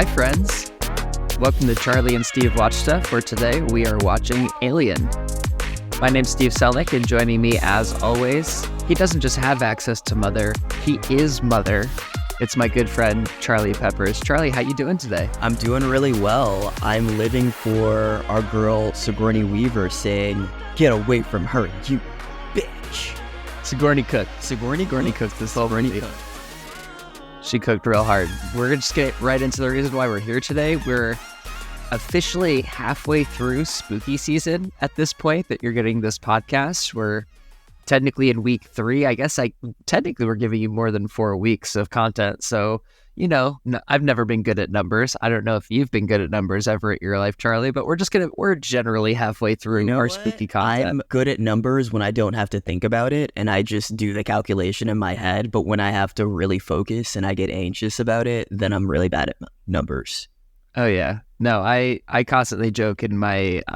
Hi, friends. Welcome to Charlie and Steve Watch Stuff, where today we are watching Alien. My name's Steve Selnick, and joining me, as always, he doesn't just have access to Mother, he is Mother. It's my good friend, Charlie Peppers. Charlie, how you doing today? I'm doing really well. I'm living for our girl, Sigourney Weaver, saying, "Get away from her, you bitch." Sigourney cooked. Sigourney cooked this whole movie. She cooked real hard. We're going to just get right into the reason why we're here today. We're officially halfway through spooky season at this point that you're getting this podcast. We're technically in week 3. I guess technically we're giving you more than 4 weeks of content. So, I've never been good at numbers. I don't know if you've been good at numbers ever at your life, Charlie, but we're generally halfway through our spooky content. I'm good at numbers when I don't have to think about it and I just do the calculation in my head. But when I have to really focus and I get anxious about it, then I'm really bad at numbers. Oh, yeah. No, I constantly joke I'm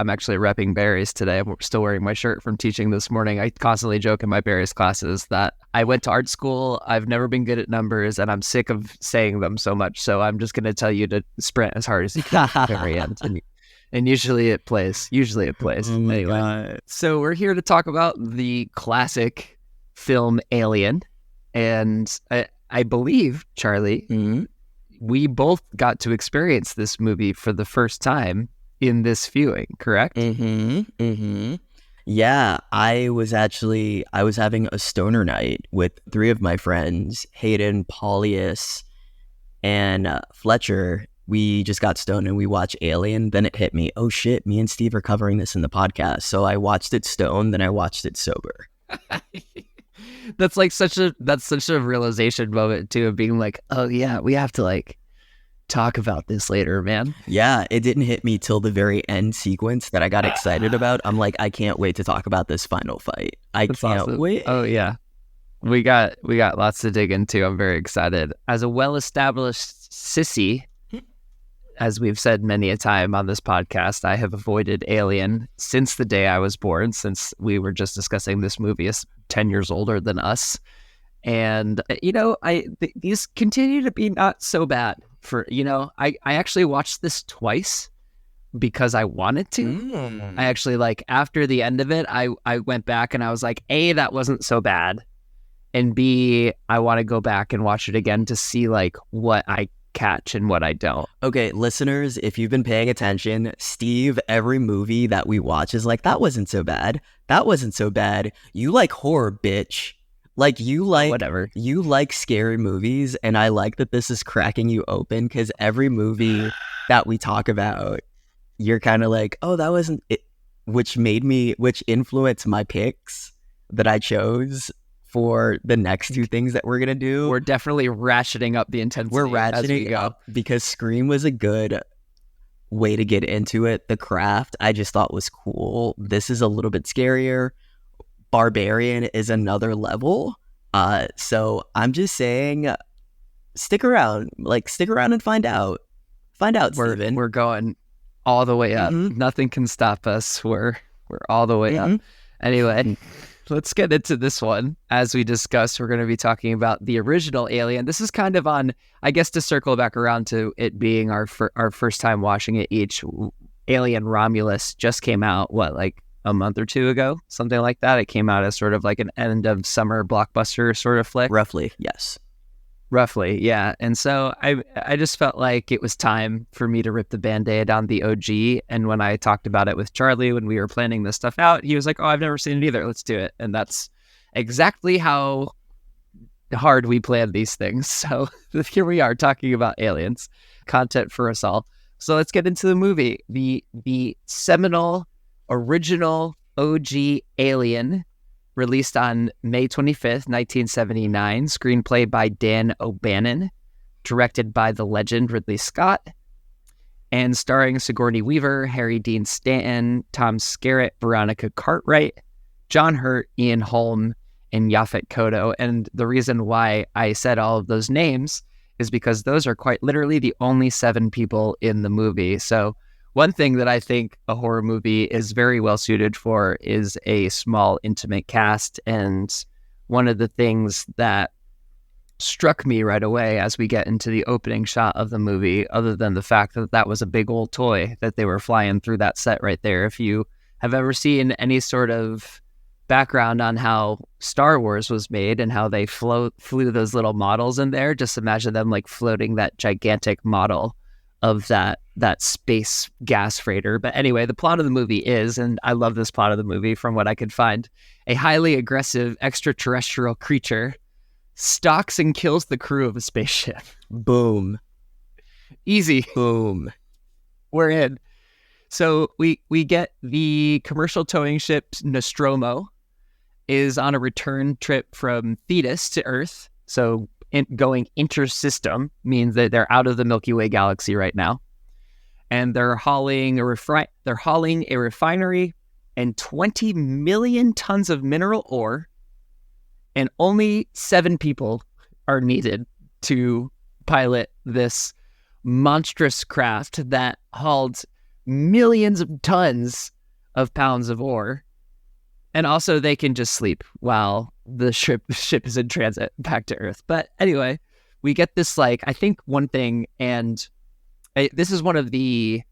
actually repping Barry's today. I'm still wearing my shirt from teaching this morning. I constantly joke in my Barry's classes that I went to art school, I've never been good at numbers, and I'm sick of saying them so much. So I'm just going to tell you to sprint as hard as you can at the very end. And usually it plays. Oh my anyway, God. So we're here to talk about the classic film Alien. And I believe, Charlie, we both got to experience this movie for the first time in this viewing, correct? Yeah, I was having a stoner night with 3 of my friends, Hayden, Paulius, and Fletcher. We just got stoned and we watched Alien. Then it hit me, oh shit, me and Steve are covering this in the podcast. So I watched it stoned, then I watched it sober. That's such a realization moment too, of being like, oh yeah, we have to talk about this later, man. Yeah, it didn't hit me till the very end sequence that I got excited about. I'm like, I can't wait to talk about this final fight. That's can't awesome. Wait. Oh yeah, we got lots to dig into. I'm very excited. As a well-established sissy, as we've said many a time on this podcast, I have avoided Alien since the day I was born, since we were just discussing this movie is 10 years older than us. And, these continue to be not so bad. I actually watched this twice because I wanted to. I actually, after the end of it, I went back and I was like, A, that wasn't so bad. And B, I want to go back and watch it again to see, what I catch and what I don't. Okay, listeners, if you've been paying attention, Steve, every movie that we watch is like, that wasn't so bad. That wasn't so bad. You like horror, bitch. Whatever. You like scary movies, and I like that this is cracking you open, because every movie that we talk about, you're kind of like, oh, that wasn't it, which influenced my picks that I chose for the next 2 things that we're going to do. We're definitely ratcheting up the intensity. We're ratcheting up because Scream was a good way to get into it. The Craft, I just thought was cool. This is a little bit scarier. Barbarian is another level. So I'm just saying, stick around and find out. Steven. We're going all the way up. Nothing can stop us. We're all the way up. Anyway, let's get into this one. As we discussed, we're going to be talking about the original Alien. This is kind of on, I guess, to circle back around to it being our first time watching it each. Alien Romulus just came out, a month or 2 ago? Something like that. It came out as sort of like an end of summer blockbuster sort of flick. Roughly, yes. Roughly, yeah. And so I just felt like it was time for me to rip the Band-Aid on the OG. And when I talked about it with Charlie, when we were planning this stuff out, he was like, oh, I've never seen it either. Let's do it. And that's exactly how hard we plan these things. So here we are talking about aliens, content for us all. So let's get into the movie. The seminal, original OG Alien, released on May 25th, 1979, screenplay by Dan O'Bannon, directed by the legend Ridley Scott, and starring Sigourney Weaver, Harry Dean Stanton, Tom Skerritt, Veronica Cartwright, John Hurt, Ian Holm, and Yaphet Kotto. And the reason why I said all of those names is because those are quite literally the only 7 people in the movie. So one thing that I think a horror movie is very well suited for is a small, intimate cast. And one of the things that struck me right away as we get into the opening shot of the movie, other than the fact that that was a big old toy that they were flying through that set right there. If you have ever seen any sort of background on how Star Wars was made and how they flew those little models in there, just imagine them like floating that gigantic model of that space gas freighter. But anyway, the plot of the movie is, and I love this plot of the movie from what I could find, a highly aggressive extraterrestrial creature stalks and kills the crew of a spaceship. Boom. Easy. Boom. We're in. So we get the commercial towing ship Nostromo is on a return trip from Thetis to Earth. So going intersystem means that they're out of the Milky Way galaxy right now. And they're hauling a refinery and 20 million tons of mineral ore, and only 7 people are needed to pilot this monstrous craft that hauled millions of tons of pounds of ore. And also they can just sleep while the ship is in transit back to Earth. But anyway, we get this, like, I think one thing, and this is one of the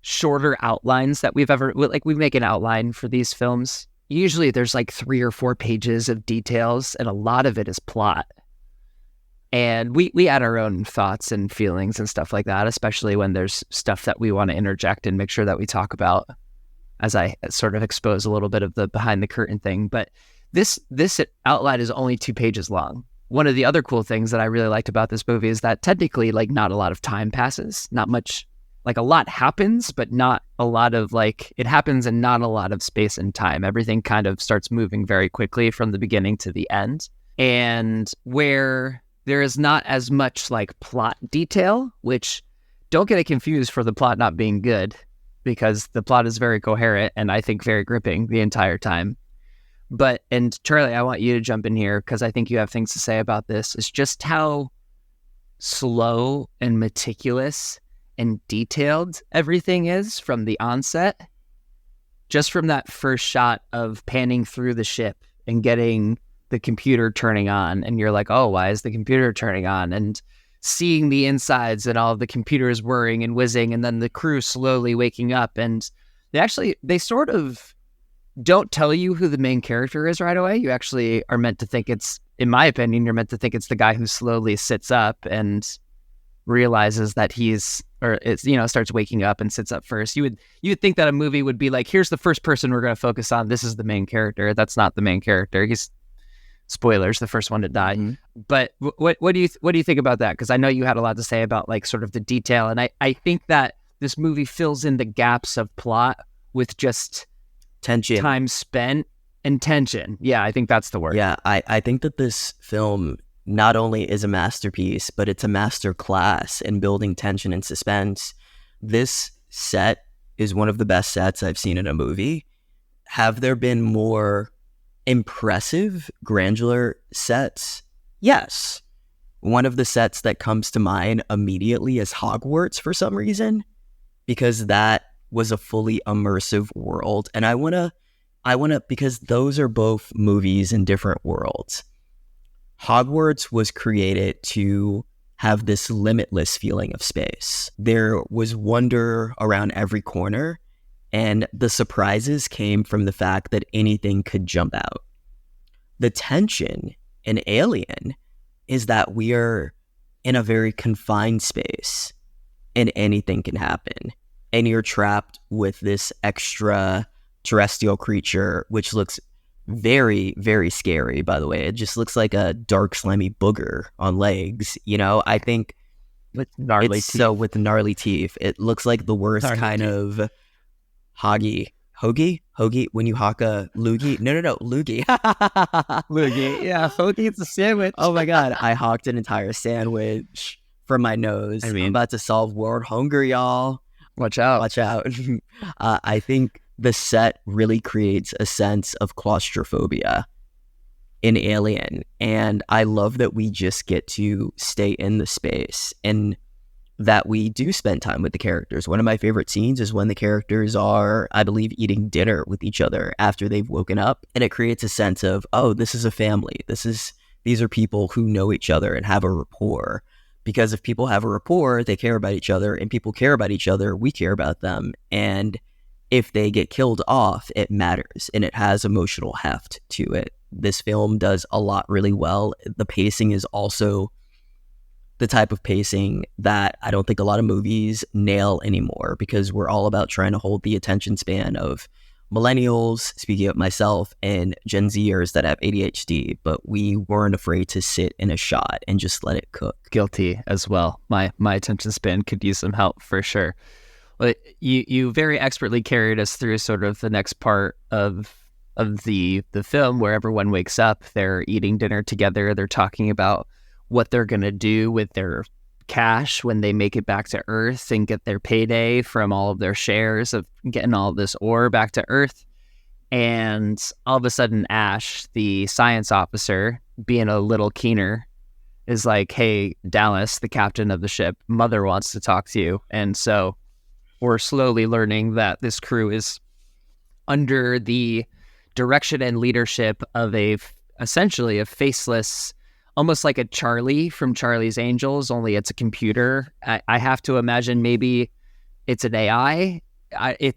shorter outlines that we've ever, like, we make an outline for these films. Usually there's like 3 or 4 pages of details, and a lot of it is plot. And we add our own thoughts and feelings and stuff like that, especially when there's stuff that we want to interject and make sure that we talk about, as I sort of expose a little bit of the behind the curtain thing. But this outline is only 2 pages long. One of the other cool things that I really liked about this movie is that technically, like, not a lot of time passes, not much, like, a lot happens, but not a lot of, like, it happens and not a lot of space and time. Everything kind of starts moving very quickly from the beginning to the end. And where there is not as much, like, plot detail, which, don't get it confused for the plot not being good, because the plot is very coherent and I think very gripping the entire time. But, and Charlie, I want you to jump in here because I think you have things to say about this. It's just how slow and meticulous and detailed everything is from the onset. Just from that first shot of panning through the ship and getting the computer turning on, and you're like, oh, why is the computer turning on? And seeing the insides and all of the computers whirring and whizzing, and then the crew slowly waking up. And they sort of don't tell you who the main character is right away. You actually are meant to think it's, in my opinion, you're meant to think it's the guy who slowly sits up and realizes that starts waking up and sits up first. You would think that a movie would be like, here's the first person we're going to focus on. This is the main character. That's not the main character. He's, spoilers, the first one to die. Mm-hmm. But what do you think about that? Because I know you had a lot to say about, like, sort of the detail, and I think that this movie fills in the gaps of plot with just tension, time spent, and tension. Yeah, I think that's the word. Yeah, I think that this film not only is a masterpiece, but it's a master class in building tension and suspense. This set is one of the best sets I've seen in a movie. Have there been more impressive, granular sets? Yes. One of the sets that comes to mind immediately is Hogwarts for some reason, because that was a fully immersive world. And I want to, because those are both movies in different worlds. Hogwarts was created to have this limitless feeling of space. There was wonder around every corner, and the surprises came from the fact that anything could jump out. The tension in Alien is that we are in a very confined space and anything can happen. And you're trapped with this extraterrestrial creature, which looks very, very scary, by the way. It just looks like a dark, slimy booger on legs. You know, I think with gnarly teeth. So with gnarly teeth, it looks like the worst gnarly kind teeth. Of hoagie, when you hawk a loogie. No, loogie. Loogie. Yeah, hoagie, it's a sandwich. Oh my God, I hawked an entire sandwich from my nose. I'm about to solve world hunger, y'all. Watch out. I think the set really creates a sense of claustrophobia in Alien. And I love that we just get to stay in the space and that we do spend time with the characters. One of my favorite scenes is when the characters are, I believe, eating dinner with each other after they've woken up. And it creates a sense of, oh, this is a family. This These are people who know each other and have a rapport. Because if people have a rapport, they care about each other, and people care about each other, we care about them. And if they get killed off, it matters, and it has emotional heft to it. This film does a lot really well. The pacing is also the type of pacing that I don't think a lot of movies nail anymore, because we're all about trying to hold the attention span of millennials, speaking of myself, and Gen Zers that have ADHD, but we weren't afraid to sit in a shot and just let it cook. Guilty as well. My attention span could use some help for sure. But you very expertly carried us through sort of the next part of the film, where everyone wakes up, they're eating dinner together, they're talking about what they're going to do with their cash when they make it back to Earth and get their payday from all of their shares of getting all of this ore back to Earth. And all of a sudden, Ash, the science officer, being a little keener, is like, hey, Dallas, the captain of the ship, Mother wants to talk to you. And so we're slowly learning that this crew is under the direction and leadership of essentially a faceless, almost like a Charlie from Charlie's Angels, only it's a computer. I have to imagine maybe it's an AI.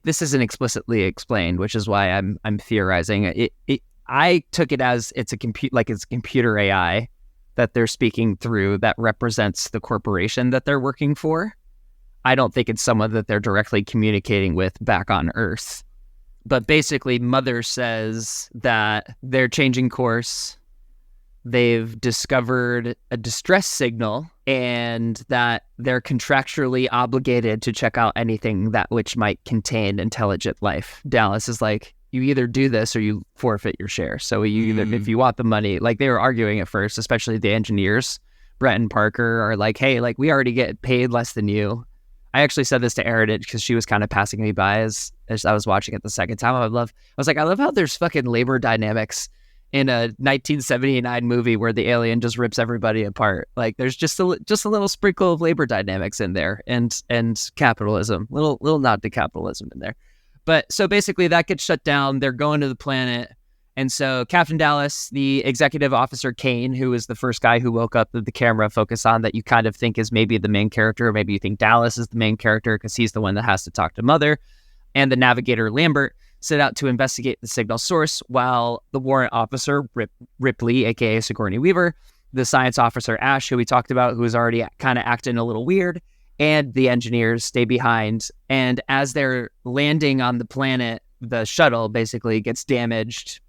This isn't explicitly explained, which is why I'm theorizing. I took it as it's a computer AI that they're speaking through that represents the corporation that they're working for. I don't think it's someone that they're directly communicating with back on Earth. But basically, Mother says that they're changing course. They've discovered a distress signal, and that they're contractually obligated to check out anything that which might contain intelligent life. Dallas is like, you either do this or you forfeit your share. So you either, if you want the money, like they were arguing at first, especially the engineers, Brett and Parker, are like, hey, like we already get paid less than you. I actually said this to Erin because she was kind of passing me by as I was watching it the second time. I was like, I love how there's fucking labor dynamics in a 1979 movie where the alien just rips everybody apart. Like there's just a little sprinkle of labor dynamics in there, and capitalism, little nod to capitalism in there. But so basically that gets shut down. They're going to the planet. And so Captain Dallas, the executive officer Kane, who is the first guy who woke up that the camera focus on, that you kind of think is maybe the main character, or maybe you think Dallas is the main character because he's the one that has to talk to Mother, and the navigator Lambert set out to investigate the signal source, while the warrant officer Ripley, aka Sigourney Weaver, the science officer Ash, who we talked about, who was already kind of acting a little weird, and the engineers stay behind. And as they're landing on the planet, the shuttle basically gets damaged.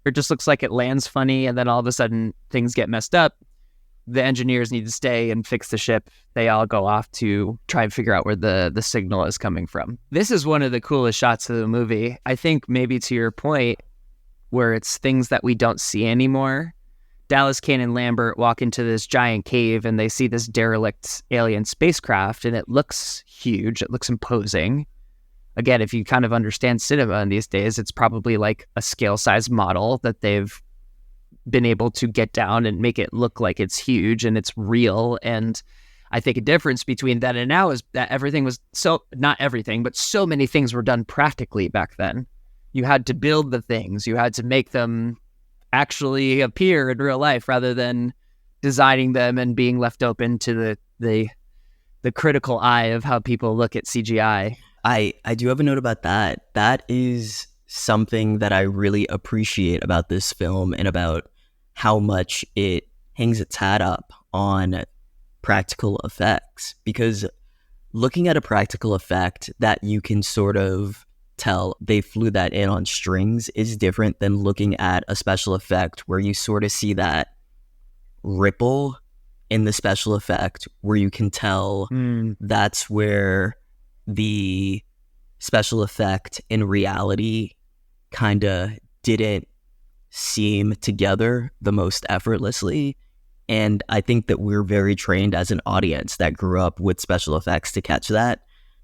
It just looks like it lands funny, and then all of a sudden things get messed up. The engineers need to stay and fix the ship. They all go off to try and figure out where the signal is coming from. This is one of the coolest shots of the movie. I think maybe to your point, where it's things that we don't see anymore. Dallas, Kane, and Lambert walk into this giant cave, and they see this derelict alien spacecraft, and it looks huge. It looks imposing. Again, if you kind of understand cinema in these days, it's probably like a scale size model that they've been able to get down and make it look like it's huge and it's real. And I think a difference between then and now is that everything was not everything, but so many things were done practically back then. You had to build the things, you had to make them actually appear in real life rather than designing them and being left open to the critical eye of how people look at CGI. I do have a note about that. That is something that I really appreciate about this film, and about how much it hangs its hat up on practical effects. Because looking at a practical effect that you can sort of tell they flew that in on strings is different than looking at a special effect where you sort of see that ripple in the special effect, where you can tell that's where the special effect in reality kind of didn't seem together the most effortlessly. And I think that we're very trained as an audience that grew up with special effects to catch that.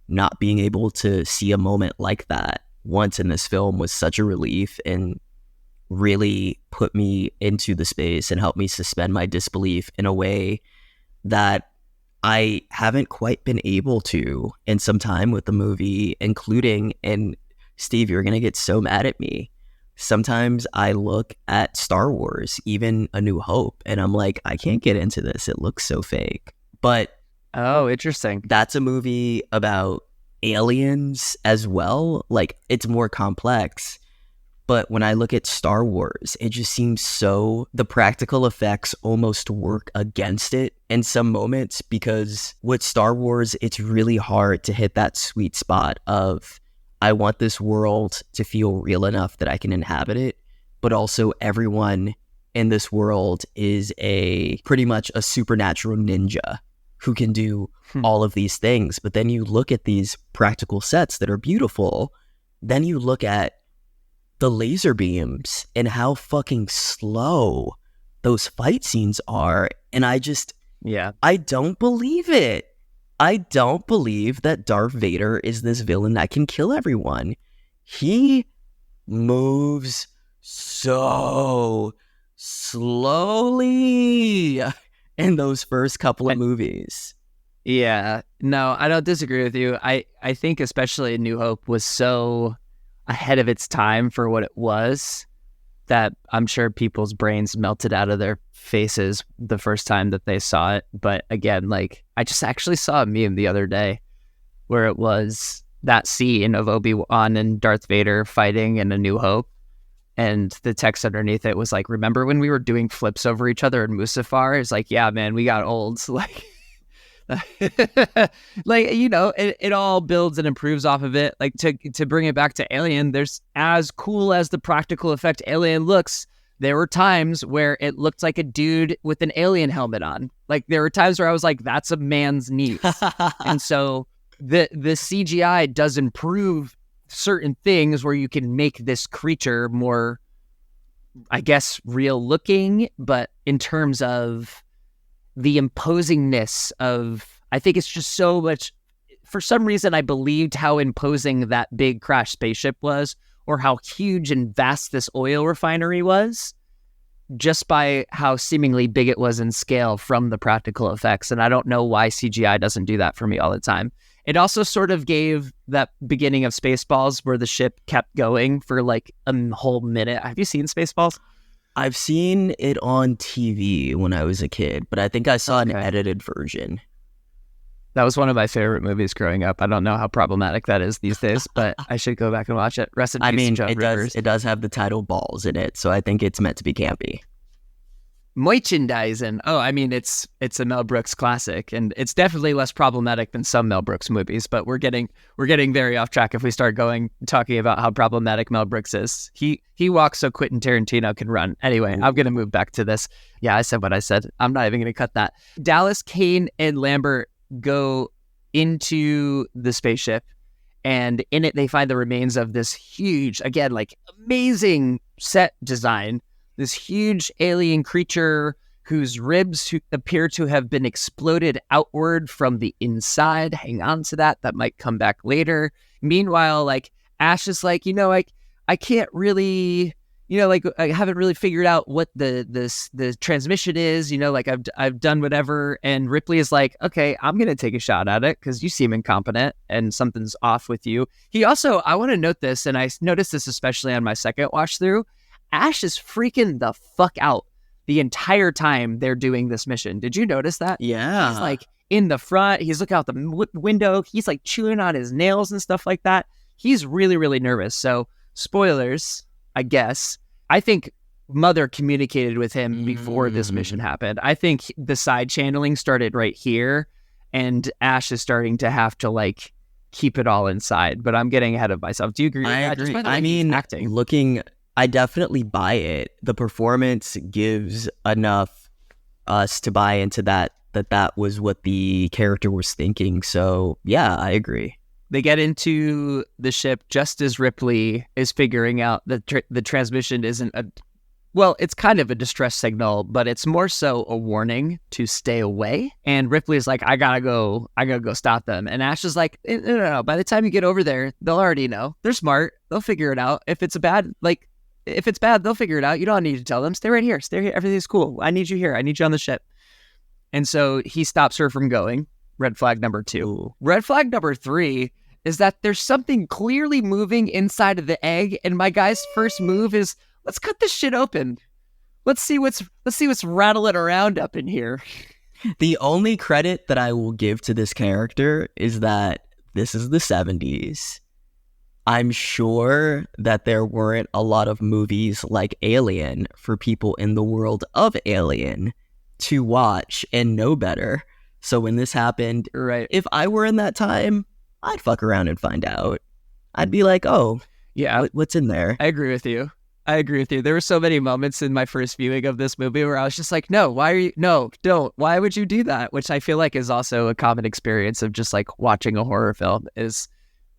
Not being able to see a moment like that once in this film was such a relief, and really put me into the space and helped me suspend my disbelief in a way that I haven't quite been able to in some time with the movie, including, and Steve, you're going to get so mad at me, sometimes I look at Star Wars, even A New Hope, and I'm like, I can't get into this. It looks so fake. But Oh, interesting. that's a movie about aliens as well. Like, it's more complex. But when I look at Star Wars, it just seems so, the practical effects almost work against it in some moments, because with Star Wars, it's really hard to hit that sweet spot of, I want this world to feel real enough that I can inhabit it, but also everyone in this world is pretty much a supernatural ninja who can do all of these things. But then you look at these practical sets that are beautiful, then you look at the laser beams and how fucking slow those fight scenes are. And I don't believe it. I don't believe that Darth Vader is this villain that can kill everyone. He moves so slowly in those first couple of movies. Yeah, no, I don't disagree with you. I think especially New Hope was so ahead of its time for what it was that I'm sure people's brains melted out of their faces the first time that they saw it. But again, like, I just actually saw a meme the other day where it was that scene of Obi-Wan and Darth Vader fighting in A New Hope, and the text underneath it was like, remember when we were doing flips over each other in Mustafar? It's like, yeah, man, we got old. Like, like, you know, it all builds and improves off of it. Like, to bring it back to Alien, there's, as cool as the practical effect Alien looks, there were times where it looked like a dude with an alien helmet on. Like, there were times where I was like, that's a man's knees. And so the CGI does improve certain things where you can make this creature more, I guess, real looking, but in terms of the imposingness of, I think it's just so much, for some reason I believed how imposing that big crash spaceship was, or how huge and vast this oil refinery was, just by how seemingly big it was in scale from the practical effects. And I don't know why CGI doesn't do that for me all the time. It also sort of gave that beginning of Spaceballs where the ship kept going for like a whole minute. Have you seen Spaceballs? I've seen it on TV when I was a kid, but I think I saw an edited version. That was one of my favorite movies growing up. I don't know how problematic that is these days, but I should go back and watch it. Rest in peace, Joan Rivers. It does have the title Balls in it, so I think it's meant to be campy. Merchandising. Oh, I mean, it's a Mel Brooks classic, and it's definitely less problematic than some Mel Brooks movies. But we're getting very off track if we start talking about how problematic Mel Brooks is. He walks so Quentin Tarantino can run. Anyway, I'm gonna move back to this. Yeah, I said what I said. I'm not even gonna cut that. Dallas, Kane, and Lambert go into the spaceship, and in it they find the remains of this huge, again, like, amazing set design. This huge alien creature whose ribs appear to have been exploded outward from the inside. Hang on to that. That might come back later. Meanwhile, like, Ash is like, I can't really, like, I haven't really figured out what the transmission is, like, I've done whatever. And Ripley is like, okay, I'm going to take a shot at it because you seem incompetent and something's off with you. He also, I want to note this, and I noticed this especially on my second watch through, Ash is freaking the fuck out the entire time they're doing this mission. Did you notice that? Yeah. He's like in the front. He's looking out the window. He's like chewing on his nails and stuff like that. He's really, really nervous. So, spoilers, I guess. I think Mother communicated with him before this mission happened. I think the side channeling started right here, and Ash is starting to have to, like, keep it all inside. But I'm getting ahead of myself. Do you agree with that? Agree. Just by the way, I mean, acting. I definitely buy it. The performance gives enough us to buy into that was what the character was thinking. So, yeah, I agree. They get into the ship just as Ripley is figuring out that the transmission isn't it's kind of a distress signal, but it's more so a warning to stay away. And Ripley is like, I gotta go stop them. And Ash is like, no. By the time you get over there, they'll already know. They're smart. They'll figure it out. If it's bad, they'll figure it out. You don't need to tell them. Stay right here. Stay here. Everything's cool. I need you here. I need you on the ship. And so he stops her from going. Red flag number 2. Red flag number 3 is that there's something clearly moving inside of the egg, and my guy's first move is, let's cut this shit open. Let's see what's rattling around up in here. The only credit that I will give to this character is that this is the 70s. I'm sure that there weren't a lot of movies like Alien for people in the world of Alien to watch and know better. So when this happened, right, if I were in that time, I'd fuck around and find out. I'd be like, oh, yeah, what's in there? I agree with you. There were so many moments in my first viewing of this movie where I was just like, no, don't. Why would you do that? Which I feel like is also a common experience of just like watching a horror film, is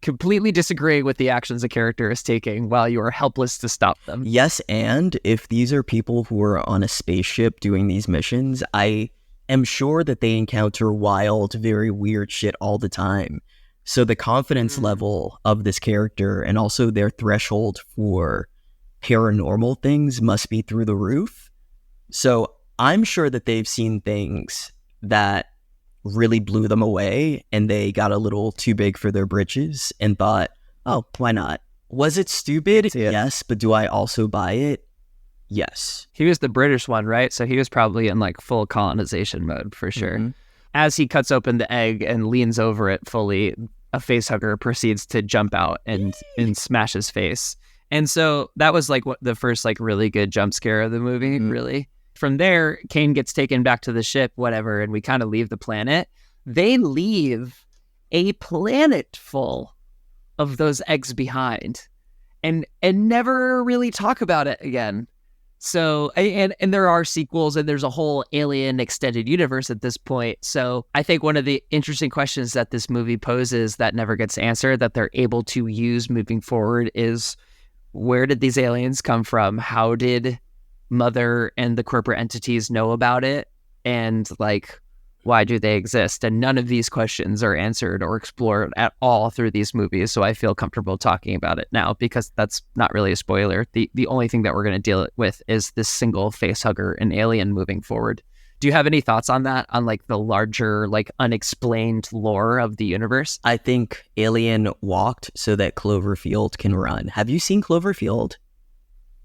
completely disagreeing with the actions a character is taking while you are helpless to stop them. Yes, and if these are people who are on a spaceship doing these missions, I am sure that they encounter wild, very weird shit all the time. So the confidence level of this character and also their threshold for paranormal things must be through the roof. So I'm sure that they've seen things that really blew them away and they got a little too big for their britches and thought, oh, why not? Was it stupid? Yes, but do I also buy it? Yes. He was the British one, right? So he was probably in like full colonization mode for sure. Mm-hmm. As he cuts open the egg and leans over it fully, a facehugger proceeds to jump out and smash his face. And so that was like the first like really good jump scare of the movie, really. From there, Kane gets taken back to the ship, whatever, and we kind of leave the planet. They leave a planet full of those eggs behind and never really talk about it again. So, and there are sequels and there's a whole Alien extended universe at this point. So I think one of the interesting questions that this movie poses that never gets answered, that they're able to use moving forward, is where did these aliens come from? How did Mother and the corporate entities know about it? And like, why do they exist? And none of these questions are answered or explored at all through these movies. So I feel comfortable talking about it now because that's not really a spoiler. The only thing that we're going to deal with is this single facehugger and alien moving forward. Do you have any thoughts on that, on like the larger, like unexplained lore of the universe? I think Alien walked so that Cloverfield can run. Have you seen Cloverfield?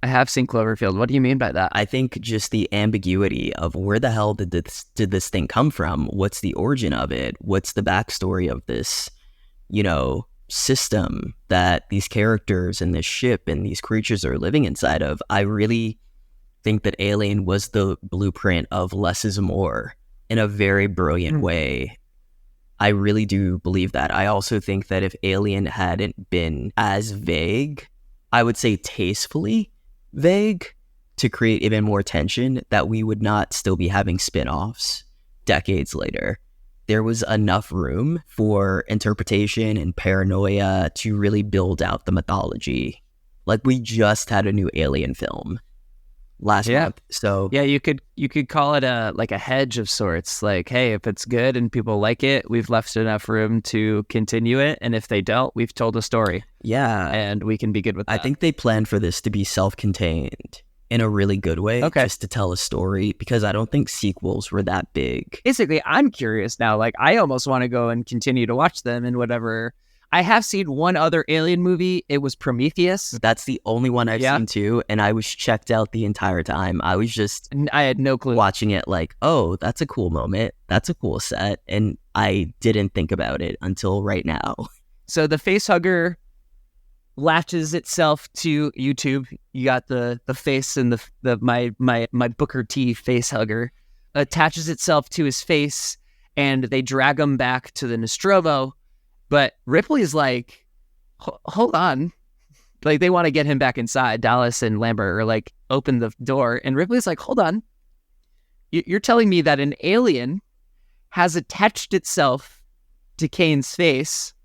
I have seen Cloverfield. What do you mean by that? I think just the ambiguity of where the hell did this thing come from? What's the origin of it? What's the backstory of this, system that these characters and this ship and these creatures are living inside of? I really think that Alien was the blueprint of less is more in a very brilliant way. I really do believe that. I also think that if Alien hadn't been as vague, I would say tastefully vague, to create even more tension, that we would not still be having spin-offs decades later. There was enough room for interpretation and paranoia to really build out the mythology. Like, we just had a new Alien film last month. So yeah, you could call it a hedge of sorts. Like, hey, if it's good and people like it, we've left enough room to continue it, and if they don't, we've told a story. Yeah, and we can be good with that. I think they planned for this to be self-contained in a really good way, just to tell a story, because I don't think sequels were that big. Basically, I'm curious now. Like, I almost want to go and continue to watch them and whatever. I have seen one other Alien movie. It was Prometheus. That's the only one I've seen too, and I was checked out the entire time. I was just... I had no clue. Watching it like, oh, that's a cool moment. That's a cool set. And I didn't think about it until right now. So the facehugger latches itself to YouTube. You got the face and my Booker T facehugger attaches itself to his face, and they drag him back to the Nostromo. But Ripley's like, hold on. Like, they want to get him back inside. Dallas and Lambert are like, open the door. And Ripley's like, hold on. You're telling me that an alien has attached itself to Kane's face,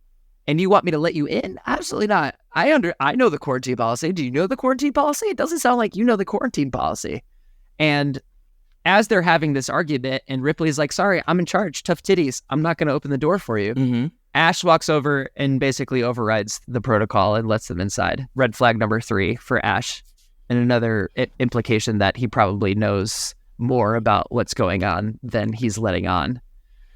and you want me to let you in? Absolutely not. I know the quarantine policy. Do you know the quarantine policy? It doesn't sound like you know the quarantine policy. And as they're having this argument, and Ripley's like, sorry, I'm in charge. Tough titties. I'm not going to open the door for you. Mm-hmm. Ash walks over and basically overrides the protocol and lets them inside. Red flag number 3 for Ash. And another implication that he probably knows more about what's going on than he's letting on.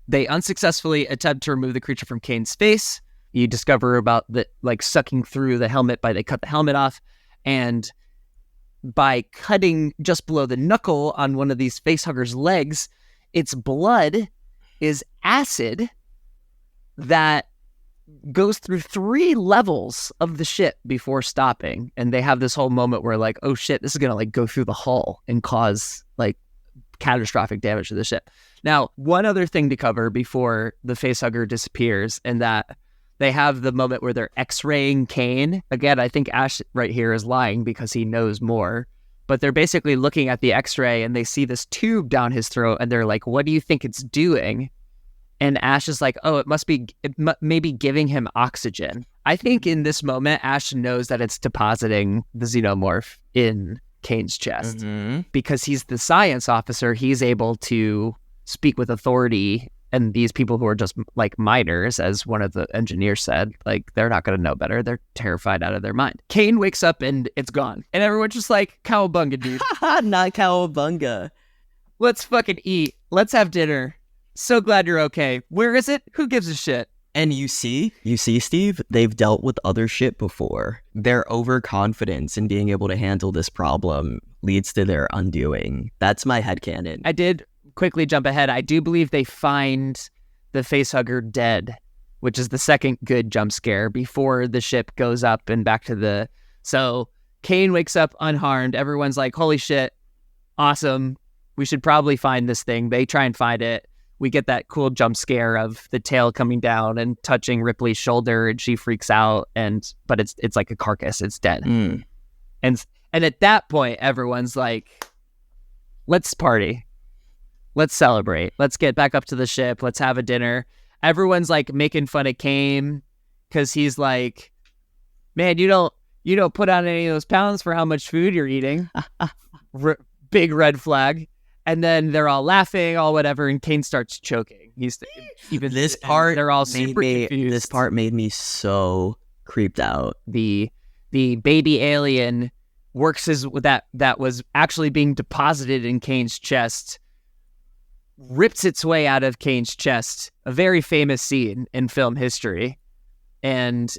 They unsuccessfully attempt to remove the creature from Kane's face, You discover about the like sucking through the helmet they cut the helmet off, and by cutting just below the knuckle on one of these facehugger's legs, its blood is acid that goes through 3 levels of the ship before stopping. And they have this whole moment where like, oh shit, this is gonna like go through the hull and cause like catastrophic damage to the ship. Now, one other thing to cover before the facehugger disappears, and that they have the moment where they're x-raying Kane. Again, I think Ash right here is lying because he knows more, but they're basically looking at the x-ray and they see this tube down his throat and they're like, what do you think it's doing? And Ash is like, oh, it may be giving him oxygen. I think in this moment, Ash knows that it's depositing the xenomorph in Kane's chest. Because he's the science officer. He's able to speak with authority. And these people who are just like minors, as one of the engineers said, like they're not going to know better. They're terrified out of their mind. Kane wakes up and it's gone. And everyone's just like, cowabunga, dude. Not cowabunga. Let's fucking eat. Let's have dinner. So glad you're okay. Where is it? Who gives a shit? And you see, Steve, they've dealt with other shit before. Their overconfidence in being able to handle this problem leads to their undoing. That's my headcanon. I did quickly jump ahead. I do believe they find the facehugger dead, which is the second good jump scare before the ship goes up and back to the... So Kane wakes up unharmed. Everyone's like, holy shit, awesome. We should probably find this thing. They try and find it. We get that cool jump scare of the tail coming down and touching Ripley's shoulder, and she freaks out. But it's like a carcass. It's dead. And at that point, everyone's like, "Let's party, let's celebrate, let's get back up to the ship, let's have a dinner." Everyone's like making fun of Kane because he's like, "Man, you don't put on any of those pounds for how much food you're eating." Big red flag. And then they're all laughing, all whatever, and Kane starts choking. They're all super confused. This part made me so creeped out. The baby alien works that was actually being deposited in Kane's chest, rips its way out of Kane's chest. A very famous scene in film history, and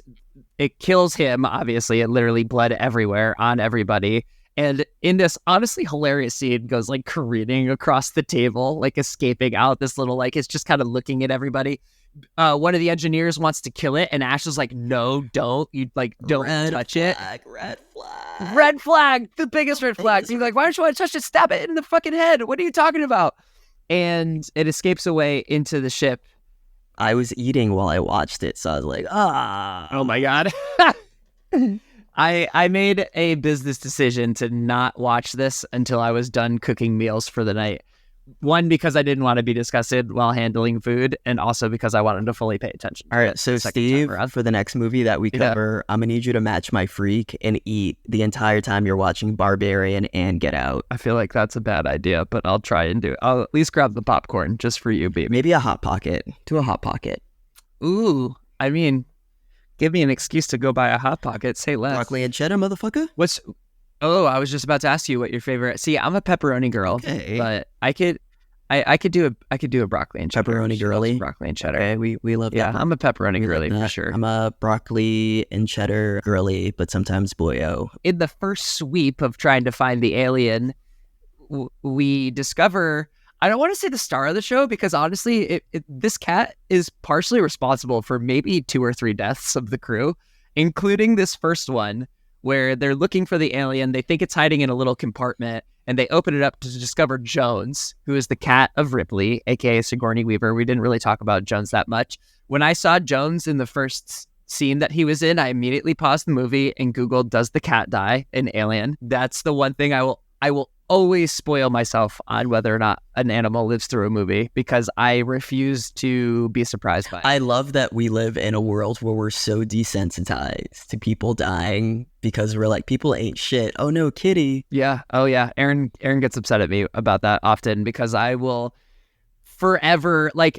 it kills him. Obviously, it literally bled everywhere on everybody. And in this honestly hilarious scene, goes like careening across the table, like escaping out. This little like it's just kind of looking at everybody. One of the engineers wants to kill it, and Ash is like, "No, don't! You like don't touch it." Red flag, the biggest red flag. He's like, "Why don't you want to touch it? Stab it in the fucking head! What are you talking about?" And it escapes away into the ship. I was eating while I watched it, so I was like, oh my god. I made a business decision to not watch this until I was done cooking meals for the night. One, because I didn't want to be disgusted while handling food, and also because I wanted to fully pay attention. All right, so Steve, for the next movie that we cover, I'm going to need you to match my freak and eat the entire time you're watching Barbarian and Get Out. I feel like that's a bad idea, but I'll try and do it. I'll at least grab the popcorn just for you, baby. Maybe a Hot Pocket. Do a Hot Pocket. Ooh, I mean... Give me an excuse to go buy a Hot Pocket. Say less. Broccoli and cheddar, motherfucker? Oh, I was just about to ask you what your favorite... See, I'm a pepperoni girl, but I could do a broccoli and cheddar. Pepperoni girly? Broccoli and cheddar. Okay, we love that. Yeah, I'm a pepperoni girly for sure. I'm a broccoli and cheddar girly, but sometimes boyo. In the first sweep of trying to find the alien, we discover... I don't want to say the star of the show because honestly, this cat is partially responsible for maybe 2 or 3 deaths of the crew, including this first one where they're looking for the alien. They think it's hiding in a little compartment, and they open it up to discover Jones, who is the cat of Ripley, aka Sigourney Weaver. We didn't really talk about Jones that much. When I saw Jones in the first scene that he was in, I immediately paused the movie and Googled, "Does the cat die in Alien?" That's the one thing I will always spoil myself on whether or not an animal lives through a movie because I refuse to be surprised by it. I love that we live in a world where we're so desensitized to people dying because we're like, people ain't shit. Oh no, kitty. Yeah. Oh yeah. Aaron gets upset at me about that often because I will forever I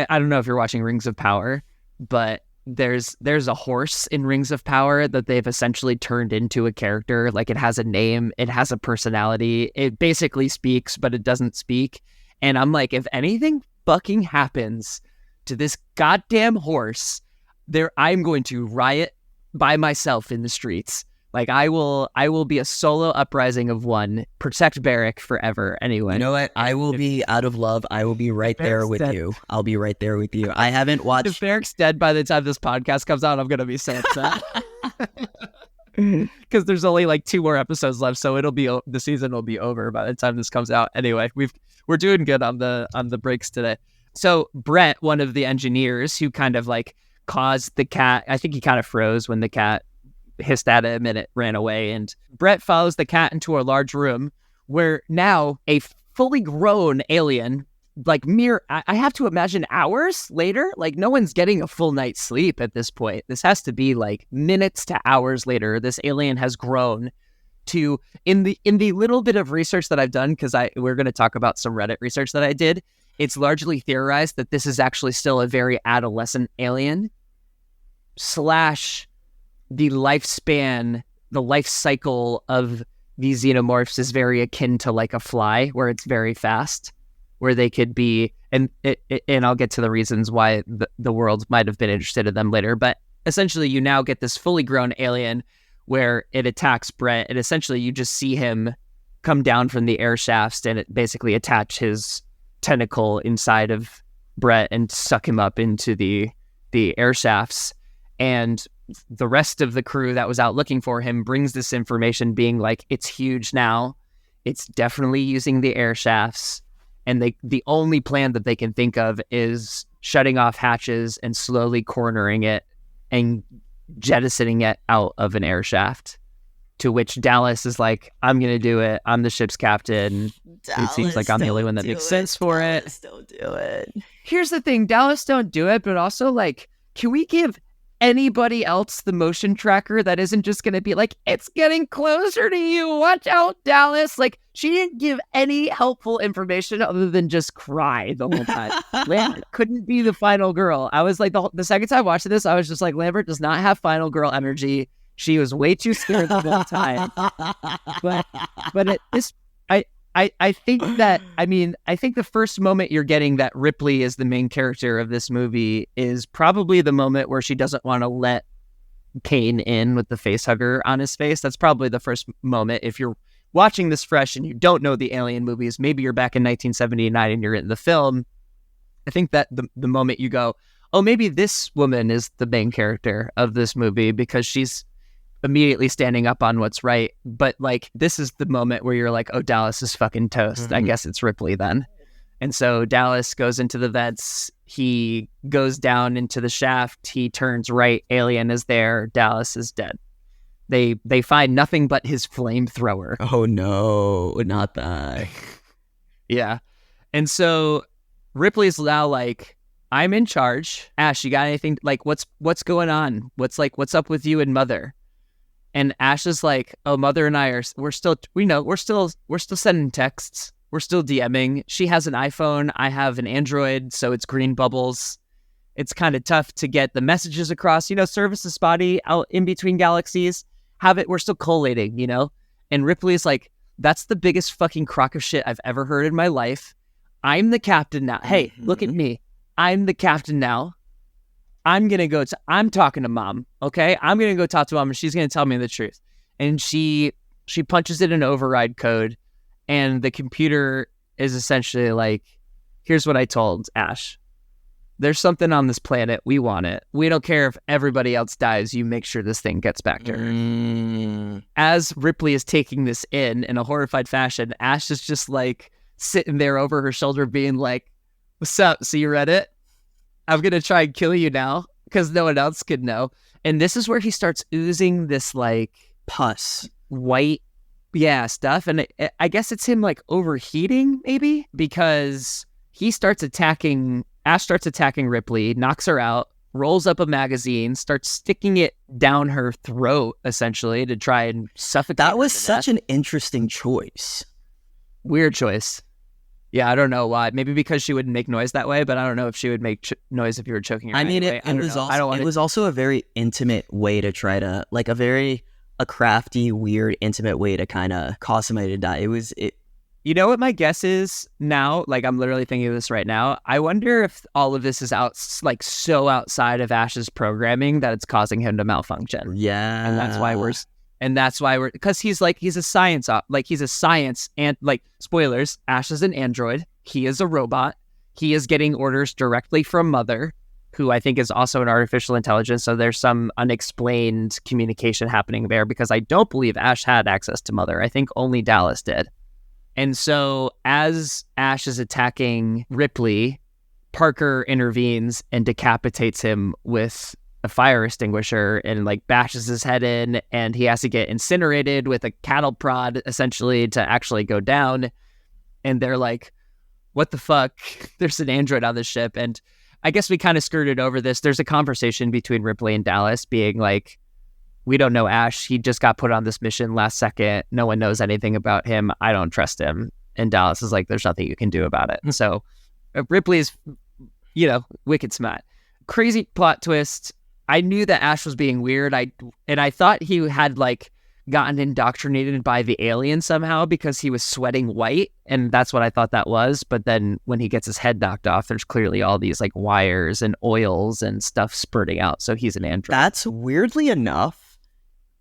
don't know if you're watching Rings of Power, but there's a horse in Rings of Power that they've essentially turned into a character. Like it has a name, it has a personality, it basically speaks, but it doesn't speak. And I'm like, if anything fucking happens to this goddamn horse, I'm going to riot by myself in the streets. Like I will be a solo uprising of one, protect Barrick forever anyway. You know what? I will be out of love. I will be right there with you. I'll be right there with you. I haven't watched... If Barrick's dead by the time this podcast comes out, I'm going to be so upset. Because there's only like 2 more episodes left, so the season will be over by the time this comes out. Anyway, we're doing good on the breaks today. So Brett, one of the engineers who kind of like caused the cat, I think he kind of froze when the cat hissed at him and it ran away. And Brett follows the cat into a large room where now a fully grown alien, like I have to imagine hours later, like no one's getting a full night's sleep at this point. This has to be like minutes to hours later. This alien has grown to, in the little bit of research that I've done, because we're going to talk about some Reddit research that I did, it's largely theorized that this is actually still a very adolescent alien / the lifespan, the life cycle of these xenomorphs is very akin to like a fly, where it's very fast, where they could be, and I'll get to the reasons why the world might have been interested in them later. But essentially, you now get this fully grown alien where it attacks Brett, and essentially you just see him come down from the air shafts and it basically attach his tentacle inside of Brett and suck him up into the air shafts. And the rest of the crew that was out looking for him brings this information being like, it's huge now. It's definitely using the air shafts. And the only plan that they can think of is shutting off hatches and slowly cornering it and jettisoning it out of an air shaft. To which Dallas is like, I'm going to do it. I'm the ship's captain. It seems like I'm the only one that makes sense for it. Dallas, don't do it. Here's the thing. Dallas, don't do it. But also, like, can we give anybody else the motion tracker that isn't just going to be like, it's getting closer to you. Watch out, Dallas. Like, she didn't give any helpful information other than just cry the whole time. Lambert couldn't be the final girl. I was like, the second time watching this, I was just like, Lambert does not have final girl energy. She was way too scared the whole time. But at this, I think that, I think the first moment you're getting that Ripley is the main character of this movie is probably the moment where she doesn't want to let Kane in with the facehugger on his face. That's probably the first moment. If you're watching this fresh and you don't know the Alien movies, maybe you're back in 1979 and you're in the film. I think that the moment you go, oh, maybe this woman is the main character of this movie because she's immediately standing up on what's right. But like, this is the moment where you're like, oh, Dallas is fucking toast. Mm-hmm. I guess it's Ripley then. And so Dallas goes into the vents. He goes down into the shaft. He turns right. Alien is there. Dallas is dead. They find nothing but his flamethrower. Oh no, not that. Yeah. And so Ripley's now like, I'm in charge. Ash, you got anything? Like, what's going on? What's up with you and Mother? And Ash is like, oh, Mother and I we're still sending texts. We're still DMing. She has an iPhone. I have an Android, so it's green bubbles. It's kind of tough to get the messages across. Service is spotty out in between galaxies. We're still collating, And Ripley's like, that's the biggest fucking crock of shit I've ever heard in my life. I'm the captain now. Hey, look at me. I'm the captain now. I'm talking to Mom, okay? I'm going to go talk to Mom and she's going to tell me the truth. And she punches in an override code and the computer is essentially like, here's what I told Ash. There's something on this planet. We want it. We don't care if everybody else dies. You make sure this thing gets back to her. As Ripley is taking this in a horrified fashion, Ash is just like sitting there over her shoulder being like, what's up? So you read it? I'm going to try and kill you now because no one else could know. And this is where he starts oozing this like pus, white, stuff. And I guess it's him like overheating maybe because Ash starts attacking Ripley, knocks her out, rolls up a magazine, starts sticking it down her throat essentially to try and suffocate her. That was such an interesting choice. Weird choice. Yeah, I don't know why. Maybe because she wouldn't make noise that way, but I don't know if she would make noise if you were choking her. It was also a very intimate way to try to, like a crafty, weird, intimate way to kind of cause somebody to die. You know what my guess is now? Like, I'm literally thinking of this right now. I wonder if all of this is like so outside of Ash's programming that it's causing him to malfunction. Yeah. And that's why we're, because he's a science, and like, spoilers, Ash is an android. He is a robot. He is getting orders directly from Mother, who I think is also an artificial intelligence. So there's some unexplained communication happening there, because I don't believe Ash had access to Mother. I think only Dallas did. And so as Ash is attacking Ripley, Parker intervenes and decapitates him with a fire extinguisher and like bashes his head in, and he has to get incinerated with a cattle prod essentially to actually go down. And they're like, what the fuck? There's an android on this ship. And I guess we kind of skirted over this. There's a conversation between Ripley and Dallas being like, we don't know Ash. He just got put on this mission last second. No one knows anything about him. I don't trust him. And Dallas is like, there's nothing you can do about it. And so Ripley's, wicked smart. Crazy plot twist. I knew that Ash was being weird. I thought he had like gotten indoctrinated by the alien somehow because he was sweating white. And that's what I thought that was. But then when he gets his head knocked off, there's clearly all these like wires and oils and stuff spurting out. So he's an android. That's weirdly enough.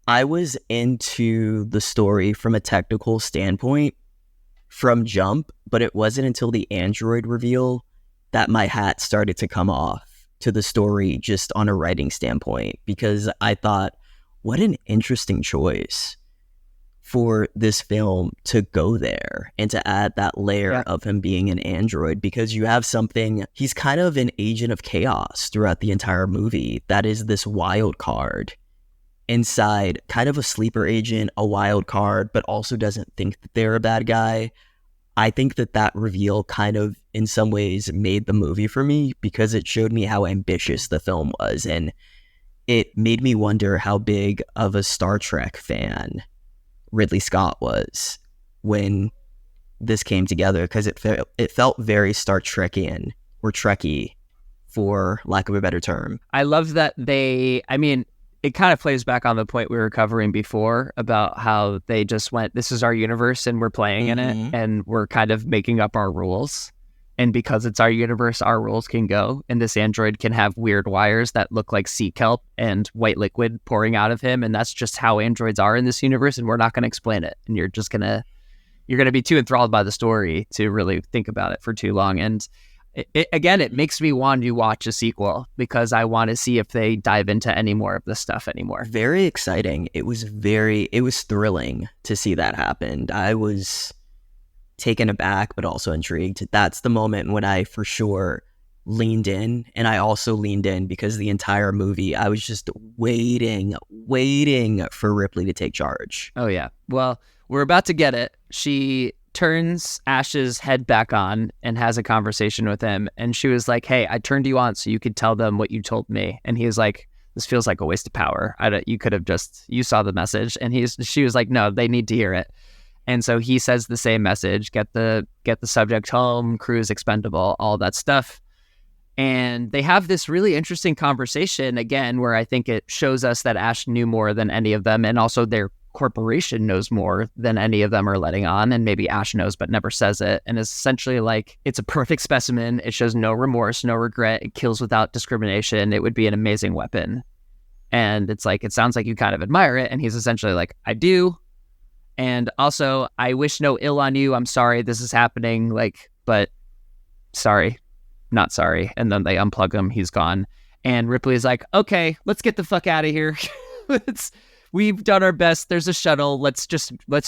I was into the story from a technical standpoint from jump, but it wasn't until the android reveal that my hat started to come off to the story just on a writing standpoint, because I thought, what an interesting choice for this film to go there and to add that layer of him being an android, because you have something, he's kind of an agent of chaos throughout the entire movie. That is this wild card inside, kind of a sleeper agent, a wild card, but also doesn't think that they're a bad guy. I think that reveal kind of in some ways made the movie for me, because it showed me how ambitious the film was, and it made me wonder how big of a Star Trek fan Ridley Scott was when this came together, because it felt very Star Trekian, or Trekky, for lack of a better term. I love that it kind of plays back on the point we were covering before about how they just went, this is our universe and we're playing in it, and we're kind of making up our rules. And because it's our universe, our rules can go. And this android can have weird wires that look like sea kelp and white liquid pouring out of him. And that's just how androids are in this universe. And we're not going to explain it. And you're going to be too enthralled by the story to really think about it for too long. And it makes me want to watch a sequel, because I want to see if they dive into any more of this stuff anymore. Very exciting. It was thrilling to see that happen. I was taken aback, but also intrigued. That's the moment when I for sure leaned in, and I also leaned in because the entire movie I was just waiting for Ripley to take charge. Oh yeah. Well, we're about to get it. She turns Ash's head back on and has a conversation with him, and she was like, hey, I turned you on so you could tell them what you told me. And he was like, this feels like a waste of power. You could have you saw the message. And she was like, no, they need to hear it. And so he says the same message, get the subject home, crew's expendable, all that stuff. And they have this really interesting conversation again, where I think it shows us that Ash knew more than any of them, and also their corporation knows more than any of them are letting on, and maybe Ash knows but never says it, and is essentially like, it's a perfect specimen. It shows no remorse, no regret. It kills without discrimination. It would be an amazing weapon. And it's like, it sounds like you kind of admire it. And he's essentially like, I do. And also, I wish no ill on you. I'm sorry this is happening, but sorry, not sorry. And then they unplug him. He's gone. And Ripley's like, okay, let's get the fuck out of here. We've done our best. There's a shuttle. Let's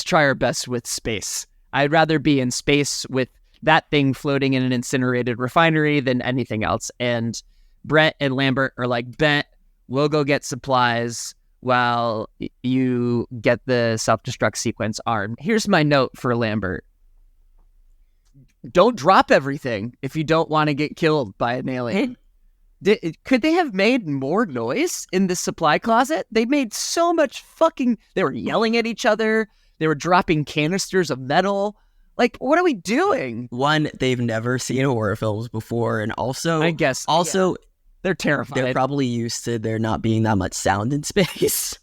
try our best with space. I'd rather be in space with that thing floating in an incinerated refinery than anything else. And Brett and Lambert are like, bet, we'll go get supplies while you get the self-destruct sequence armed. Here's my note for Lambert. Don't drop everything if you don't want to get killed by an alien. Could they have made more noise in the supply closet? They made so much they were yelling at each other. They were dropping canisters of metal. Like, what are we doing? One, they've never seen horror films before. And also, I guess, also, they're terrified. They're probably used to there not being that much sound in space.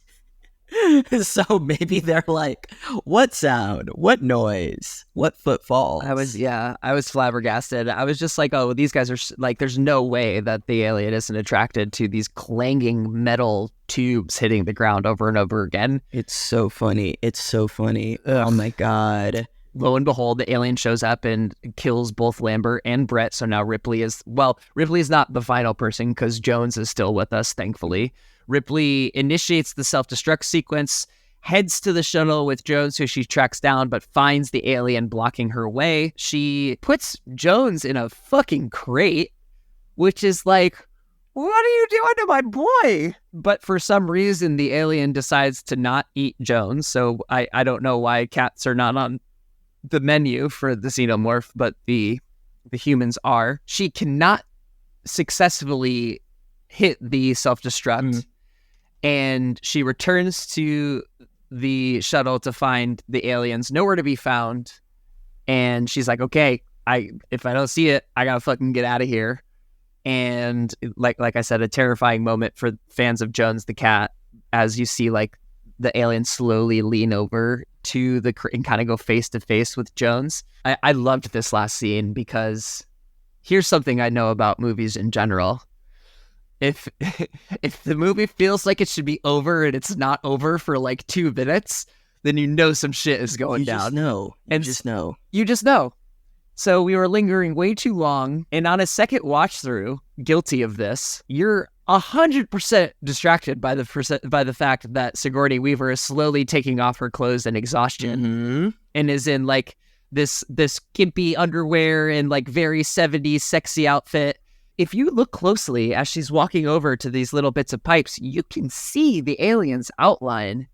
So maybe they're like, what sound? What noise? What footfalls? I was flabbergasted. I was just like, oh, these guys are like, there's no way that the alien isn't attracted to these clanging metal tubes hitting the ground over and over again. It's so funny. Ugh. Oh my God. Lo and behold, the alien shows up and kills both Lambert and Brett. So now Ripley is not the final person because Jones is still with us, thankfully. Ripley initiates the self-destruct sequence, heads to the shuttle with Jones, who she tracks down, but finds the alien blocking her way. She puts Jones in a fucking crate, which is like, what are you doing to my boy? But for some reason, the alien decides to not eat Jones. So I don't know why cats are not on the menu for the xenomorph, but the humans are. She cannot successfully hit the self-destruct, and she returns to the shuttle to find the aliens nowhere to be found. And she's like, okay, if I don't see it, I gotta fucking get out of here. And like I said, a terrifying moment for fans of Jones the cat, as you see like the alien slowly lean over to and kind of go face to face with Jones. I loved this last scene because here's something I know about movies in general. If the movie feels like it should be over and it's not over for like 2 minutes, then you know some shit is going down. You just know. So we were lingering way too long, and on a second watch through, guilty of this, you're 100% distracted by the fact that Sigourney Weaver is slowly taking off her clothes in exhaustion, and is in like this skimpy underwear and like very 70s sexy outfit. If you look closely as she's walking over to these little bits of pipes, you can see the alien's outline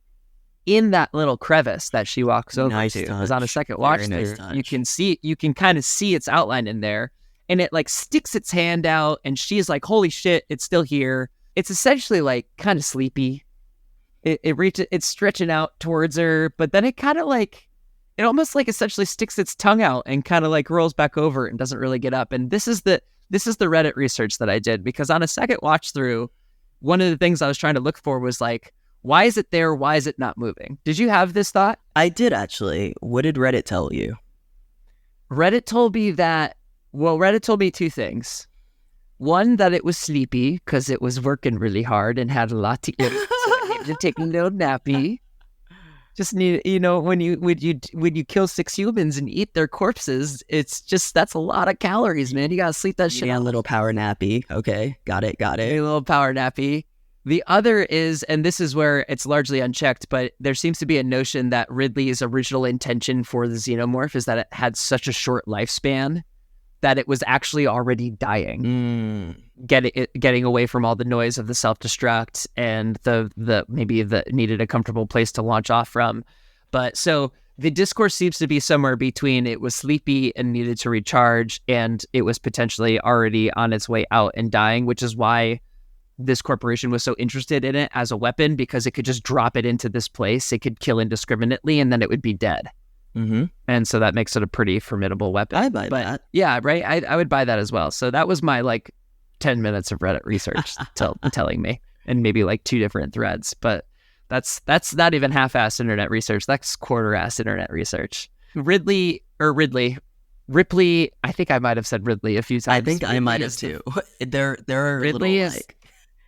in that little crevice that she walks over to. Because on a second watch through, you can kind of see its outline in there, and it like sticks its hand out, and she's like, holy shit, it's still here. It's essentially like kind of sleepy. It's stretching out towards her, but then it almost like essentially sticks its tongue out and kind of like rolls back over and doesn't really get up. And this is the Reddit research that I did, because on a second watch through, one of the things I was trying to look for was like, why is it there? Why is it not moving? Did you have this thought? I did, actually. What did Reddit tell you? Reddit told me 2 things. One, that it was sleepy because it was working really hard and had a lot to eat, so it needed to take a little nappy. Just need, when you kill 6 humans and eat their corpses, that's a lot of calories, man. You gotta sleep that shit. Yeah, a little power nappy. Okay, got it. A little power nappy. The other is, and this is where it's largely unchecked, but there seems to be a notion that Ridley's original intention for the xenomorph is that it had such a short lifespan that it was actually already dying, getting away from all the noise of the self-destruct and the maybe that needed a comfortable place to launch off from. But so the discourse seems to be somewhere between it was sleepy and needed to recharge, and it was potentially already on its way out and dying, which is why this corporation was so interested in it as a weapon, because it could just drop it into this place. It could kill indiscriminately, and then it would be dead. And so that makes it a pretty formidable weapon. I buy that. Yeah, right? I would buy that as well. So that was my like 10 minutes of Reddit research telling me, and maybe like 2 different threads. But that's not even half-assed internet research. That's quarter-assed internet research. Ripley, I think I might have said Ridley a few times. I think I might have too. They're Ridley little, is...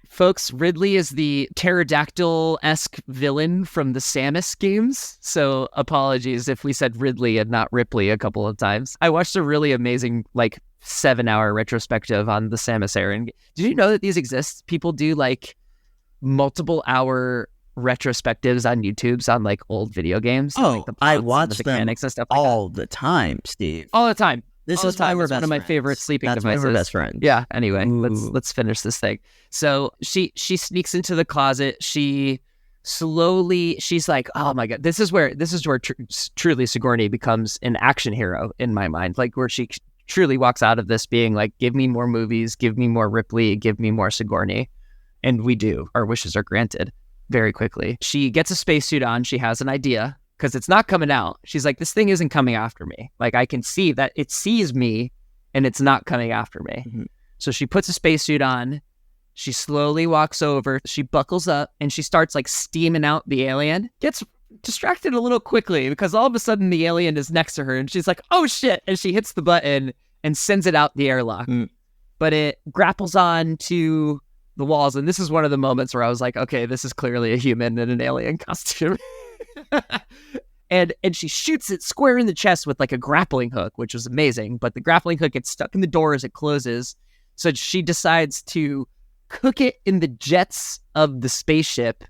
Folks, Ridley is the pterodactyl-esque villain from the Samus games, so apologies if we said Ridley and not Ripley a couple of times. I watched a really amazing, 7-hour retrospective on the Samus Aran. Did you know that these exist? People do, multiple-hour retrospectives on YouTubes on, old video games. Oh, the I watch the them mechanics and stuff all the time, Steve. All the time. This is why we're best friends. One of my favorite sleeping devices. That's why we're best friends. Yeah. Anyway, let's finish this thing. So she sneaks into the closet. She's like, oh my god, this is where truly Sigourney becomes an action hero in my mind. Where she truly walks out of this being like, give me more movies, give me more Ripley, give me more Sigourney, and we do. Our wishes are granted very quickly. She gets a spacesuit on. She has an idea. Because it's not coming out. She's like, this thing isn't coming after me. I can see that it sees me and it's not coming after me. So she puts a spacesuit on. She slowly walks over, she buckles up, and she starts like steaming out the alien. Gets distracted a little quickly because all of a sudden the alien is next to her and she's like, oh shit, and she hits the button and sends it out the airlock. But it grapples on to the walls, and this is one of the moments where I was like, okay, this is clearly a human in an alien costume. and she shoots it square in the chest with like a grappling hook, which was amazing, but the grappling hook gets stuck in the door as it closes, so she decides to cook it in the jets of the spaceship,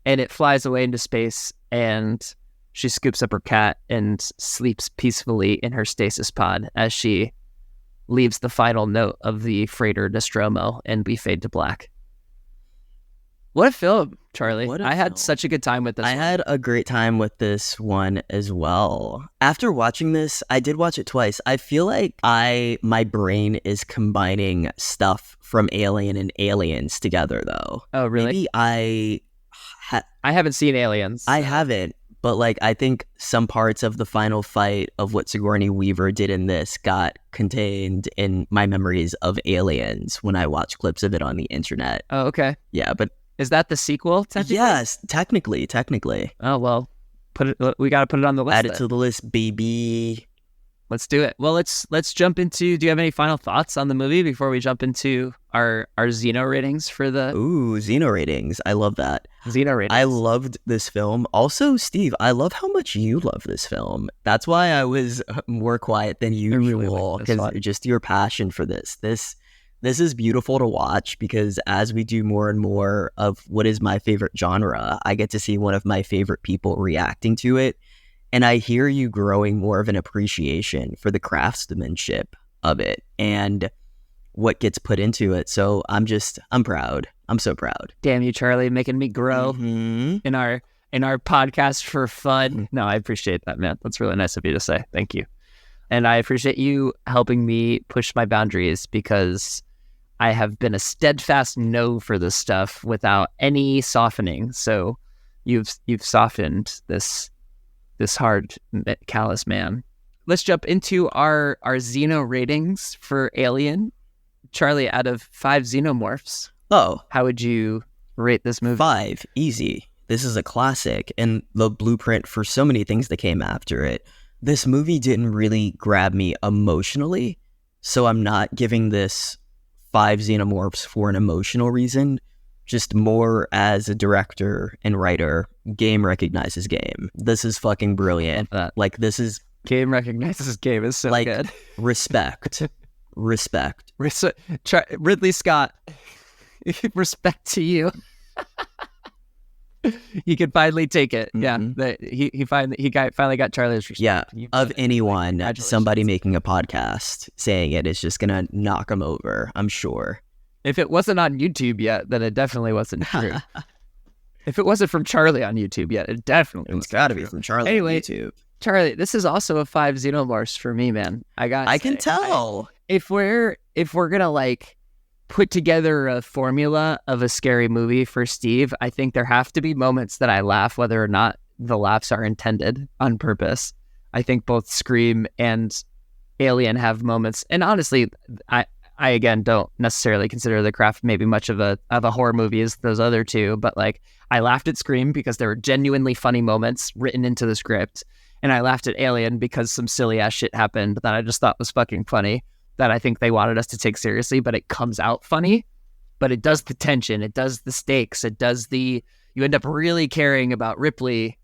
and it flies away into space, and she scoops up her cat and sleeps peacefully in her stasis pod as she leaves the final note of the freighter Nostromo, and we fade to black. What a film, Charlie. I had such a good time with this one. I had a great time with this one as well. After watching this, I did watch it twice. I feel like my brain is combining stuff from Alien and Aliens together, though. Oh, really? Maybe I haven't seen Aliens. I haven't, but like I think some parts of the final fight of what Sigourney Weaver did in this got contained in my memories of Aliens when I watched clips of it on the internet. Oh, okay. Yeah, but is that the sequel, technically? Yes, technically. Oh, well, we got to put it on the list. Add it to the list, baby. Let's do it. Well, let's jump into, do you have any final thoughts on the movie before we jump into our Xeno ratings for the... Ooh, Xeno ratings. I love that. Xeno ratings. I loved this film. Also, Steve, I love how much you love this film. That's why I was more quiet than usual, because just your passion for this. This is beautiful to watch because as we do more and more of what is my favorite genre, I get to see one of my favorite people reacting to it. And I hear you growing more of an appreciation for the craftsmanship of it and what gets put into it. So I'm proud. I'm so proud. Damn you, Charlie, making me grow in our podcast for fun. No, I appreciate that, man. That's really nice of you to say. Thank you. And I appreciate you helping me push my boundaries because I have been a steadfast no for this stuff without any softening. So you've softened this hard, callous man. Let's jump into our Xeno ratings for Alien. Charlie, out of 5 xenomorphs, how would you rate this movie? 5, easy. This is a classic and the blueprint for so many things that came after it. This movie didn't really grab me emotionally, so I'm not giving this 5 xenomorphs for an emotional reason, just more as a director and writer. Game recognizes game. This is fucking brilliant. Like, this is... Game recognizes game is so like, good. Respect. Ridley Scott, respect to you. He could finally take it. Yeah, he finally got Charlie's respect. Yeah, of anyone, somebody making a podcast saying it is just gonna knock him over, I'm sure. If it wasn't on YouTube yet, then it definitely wasn't true. If it wasn't from Charlie on YouTube yet, it definitely it's got to be from Charlie on YouTube. Charlie, this is also a 5 xenomorphs for me, man. I can tell. If we're gonna like put together a formula of a scary movie for Steve, I think there have to be moments that I laugh, whether or not the laughs are intended on purpose. I think both Scream and Alien have moments, and honestly, I again don't necessarily consider The Craft maybe much of a horror movie as those other two, but like I laughed at Scream because there were genuinely funny moments written into the script, and I laughed at Alien because some silly ass shit happened that I just thought was fucking funny, that I think they wanted us to take seriously, but it comes out funny. But it does the tension, it does the stakes, it does you end up really caring about Ripley,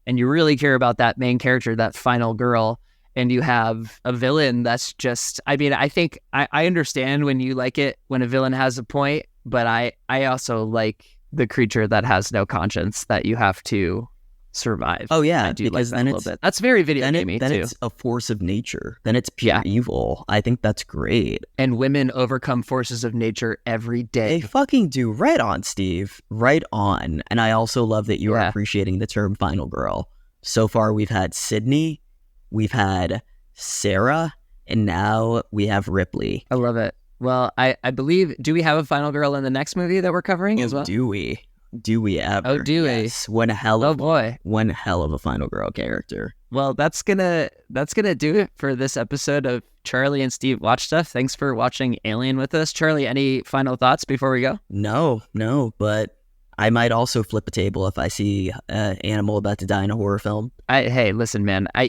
and you really care about that main character, that final girl, and you have a villain that's just, I mean, I think I understand when you like it when a villain has a point, but I also like the creature that has no conscience that you have to survive. Oh yeah, I do like that a little bit. That's very video gamey too. Then it's a force of nature. Then it's pure evil. I think that's great. And women overcome forces of nature every day. They fucking do. Right on, Steve. Right on. And I also love that you are appreciating the term final girl. So far we've had Sydney, we've had Sarah, and now we have Ripley. I love it. Well, I believe, do we have a final girl in the next movie that we're covering as well? Do we? Do we ever? Oh, do we? Yes. One hell of a final girl character. Well, that's gonna do it for this episode of Charlie and Steve Watch Stuff. Thanks for watching Alien with us. Charlie, any final thoughts before we go? No, but I might also flip a table if I see an animal about to die in a horror film. Hey, listen, man. I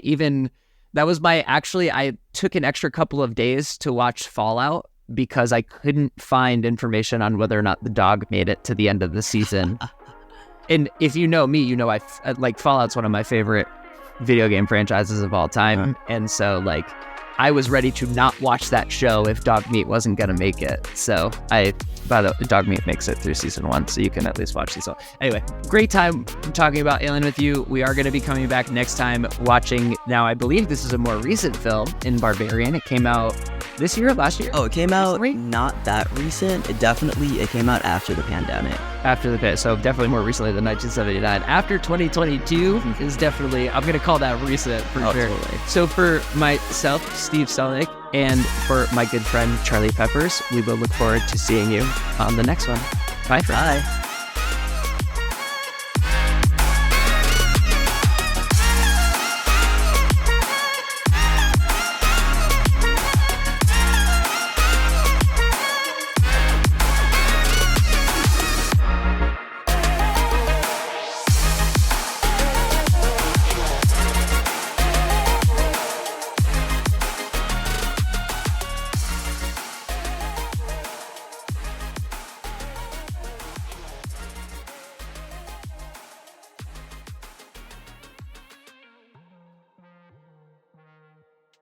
took an extra couple of days to watch Fallout because I couldn't find information on whether or not the dog made it to the end of the season. And if you know me, you know I like Fallout's one of my favorite video game franchises of all time. And so like I was ready to not watch that show if Dog Meat wasn't gonna make it. So Dog Meat makes it through season 1, so you can at least watch season 1. Anyway, great time talking about Alien with you. We are gonna be coming back next time watching, now I believe this is a more recent film in Barbarian. It came out this year, last year? Oh, it came out not that recent. It came out after the pandemic. So definitely more recently than 1979. After 2022 is definitely, I'm going to call that recent for sure. Totally. So for myself, Steve Selnick, and for my good friend Charlie Peppers, we will look forward to seeing you on the next one. Bye, friends. Bye.